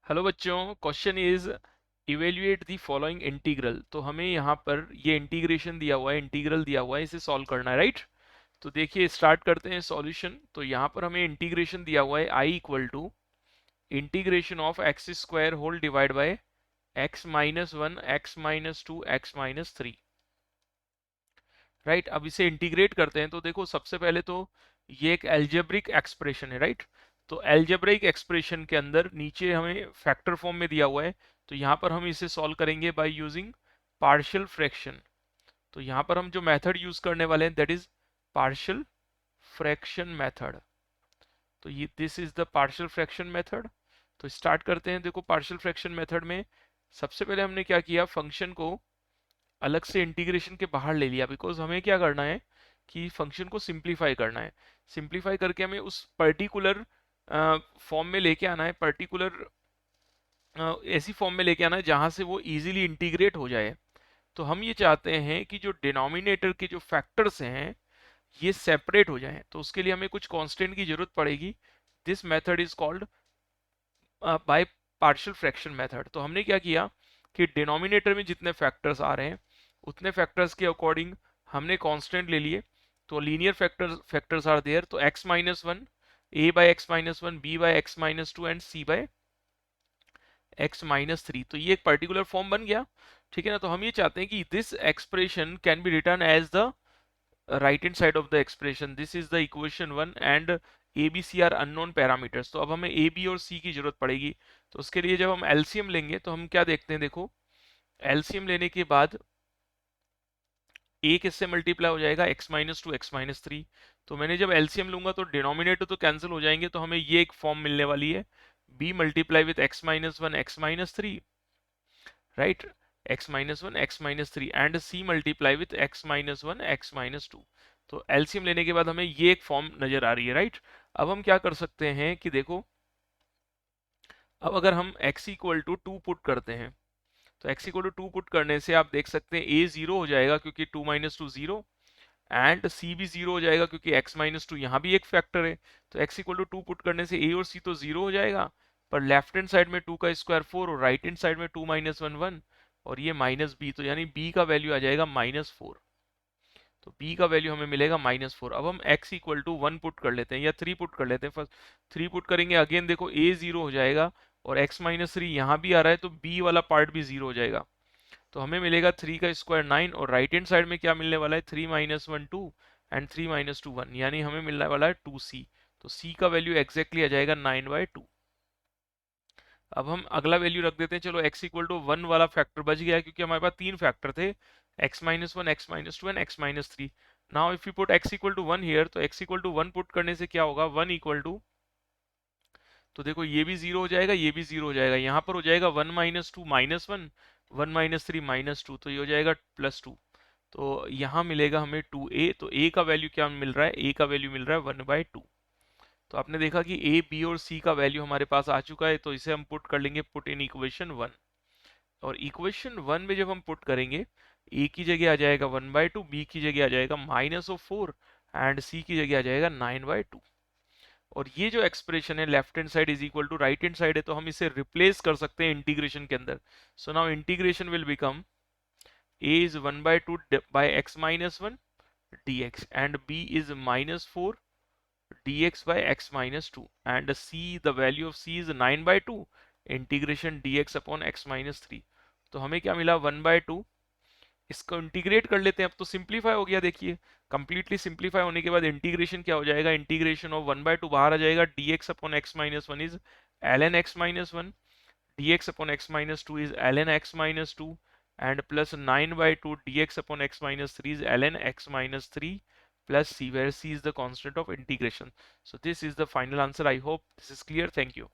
Hello बच्चों, question is evaluate the following integral. तो हमें यहाँ पर ये इंटीग्रेशन दिया हुआ है, इंटीग्रल दिया हुआ है, इसे सॉल्व करना है, राइट। तो देखिए स्टार्ट करते हैं सॉल्यूशन। तो यहाँ पर हमें इंटीग्रेशन दिया हुआ है I equal to integration of X square whole divide by x-1 x-2 x-3, right. अब इसे इंटीग्रेट करते हैं तो देखो सबसे पहले तो ये एक एल्जेब्रिक एक्सप्रेशन है, राइट। तो एल्जेब्रिक एक्सप्रेशन के अंदर नीचे हमें फैक्टर फॉर्म में दिया हुआ है, तो यहाँ पर हम इसे सॉल्व करेंगे बाय यूजिंग पार्शियल फ्रैक्शन। तो यहाँ पर हम जो मेथड यूज करने वाले हैं that is partial fraction method. तो ये this is the partial fraction method. तो स्टार्ट करते हैं। देखो पार्शियल फ्रैक्शन मेथड में सबसे पहले हमने क्या किया, फंक्शन को अलग से इंटीग्रेशन के बाहर ले लिया, बिकॉज हमें क्या करना है कि फंक्शन को सिंप्लीफाई करना है। सिंप्लीफाई करके हमें उस पर्टिकुलर फॉर्म में लेके आना है, पर्टिकुलर ऐसी फॉर्म में लेके आना है जहां से वो इजीली इंटीग्रेट हो जाए। तो हम ये चाहते हैं कि जो डिनोमिनेटर के जो फैक्टर्स हैं ये सेपरेट हो जाएं, तो उसके लिए हमें कुछ कांस्टेंट की जरूरत पड़ेगी। This method is called by partial fraction method. तो हमने क्या किया कि डिनोमिनेटर में जितने फैक्टर्स आ रहे हैं उतने फैक्टर्स के अकॉर्डिंग हमने कांस्टेंट ले लिए। तो लीनियर फैक्टर्स आर देयर, तो x-1, a by x-1, b by x-2 and c by x-3। तो ये एक पर्टिकुलर फॉर्म बन गया, ठीक है ना। तो हम ये चाहते हैं कि this expression can be written as the right hand side of the expression, this is the equation 1 and A B C are unknown parameters. तो अब हमें ए बी और सी की जरूरत पड़ेगी। तो उसके लिए जब हम एलसीएम लेंगे तो हम क्या देखते हैं, देखो एलसीएम लेने के बाद ए किससे मल्टीप्लाई हो जाएगा, x-2 x-3। तो मैंने जब एलसीएम लूंगा तो डिनोमिनेटर तो कैंसिल हो जाएंगे, तो हमें ये एक फॉर्म मिलने वाली है, b multiply with x-1 x-3, right, x-1 x-3 and c multiply with x-1 x-2। तो एलसीएम लेने के बाद हमें ये एक फॉर्म नजर आ रही है, राइट। अब हम क्या कर सकते हैं कि देखो, अब अगर हम x इक्वल टू 2 पुट करते हैं तो x इक्वल टू 2 पुट करने से आप देख सकते हैं a जीरो हो जाएगा क्योंकि 2 माइनस 2 जीरो, एंड c भी जीरो हो जाएगा क्योंकि x-2 यहाँ भी एक फैक्टर है। तो x इक्वल टू 2 पुट करने से a और c तो जीरो हो जाएगा, पर लेफ्ट हैंड साइड में 2 का स्क्वायर 4 और राइट हैंड साइड में 2 माइनस 1 1, और ये माइनस b, तो यानी b का वैल्यू आ जाएगा -4। तो b का वैल्यू हमें मिलेगा -4। अब हम x इक्वल टू 1 पुट कर लेते हैं या 3 पुट कर लेते हैं। फर्स्ट 3 पुट करेंगे, अगेन देखो a जीरो हो जाएगा और x-3 यहाँ भी आ रहा है तो b वाला पार्ट भी जीरो हो जाएगा। तो हमें मिलेगा 3 का स्क्वायर 9, और राइट हैंड साइड में क्या मिलने वाला है, 3 माइनस 1 2 एंड 3 माइनस 2 1, यानी हमें मिलने वाला है 2c। तो c का वैल्यू एग्जैक्टली आ जाएगा 9/2। अब हम अगला वैल्यू रख देते हैं। चलो x इक्वल टू 1 वाला फैक्टर बच गया क्योंकि हमारे पास तीन फैक्टर थे, x-1 x-2 and x-3। Now if you put x equal to 1 here, तो x इक्वल टू 1 पुट करने से क्या होगा, 1 इक्वल टू, तो देखो ये भी जीरो हो जाएगा, ये भी जीरो हो जाएगा, यहाँ पर हो जाएगा 1 माइनस 2 -1, 1 माइनस 3 -2, तो ये हो जाएगा +2। तो यहाँ मिलेगा हमें 2a। तो a का वैल्यू क्या मिल रहा है, a का वैल्यू मिल रहा है 1/2। तो आपने देखा कि a b और c का वैल्यू हमारे पास आ चुका है, तो इसे हम पुट कर लेंगे, पुट इन इक्वेशन 1। और इक्वेशन 1 में जब हम पुट करेंगे, a की जगह आ जाएगा 1/2, b की जगह आ जाएगा -4 एंड c की जगह आ जाएगा 9/2। और ये जो एक्सप्रेशन है left hand side is equal to right hand side है, तो हम इसे रिप्लेस कर सकते हैं इंटीग्रेशन के अंदर। So now integration will become a is 1/2 by x-1 dx and b is -4 dx by x-2 and c, the value of c is 9/2 integration dx upon x-3। तो हमें क्या मिला, 1/2। इसको इंटीग्रेट कर लेते हैं, अब तो सिंप्लीफाई हो गया। देखिए कंप्लीटली सिंप्लीफाई होने के बाद इंटीग्रेशन क्या हो जाएगा, इंटीग्रेशन ऑफ 1/2 बाहर आ जाएगा, dx upon x-1 is ln x-1, dx upon x-2 is ln x-2 and plus 9/2 dx upon x-3 is ln x-3 plus c, where c is the constant of integration. So this is the final answer. I hope this is clear. Thank you.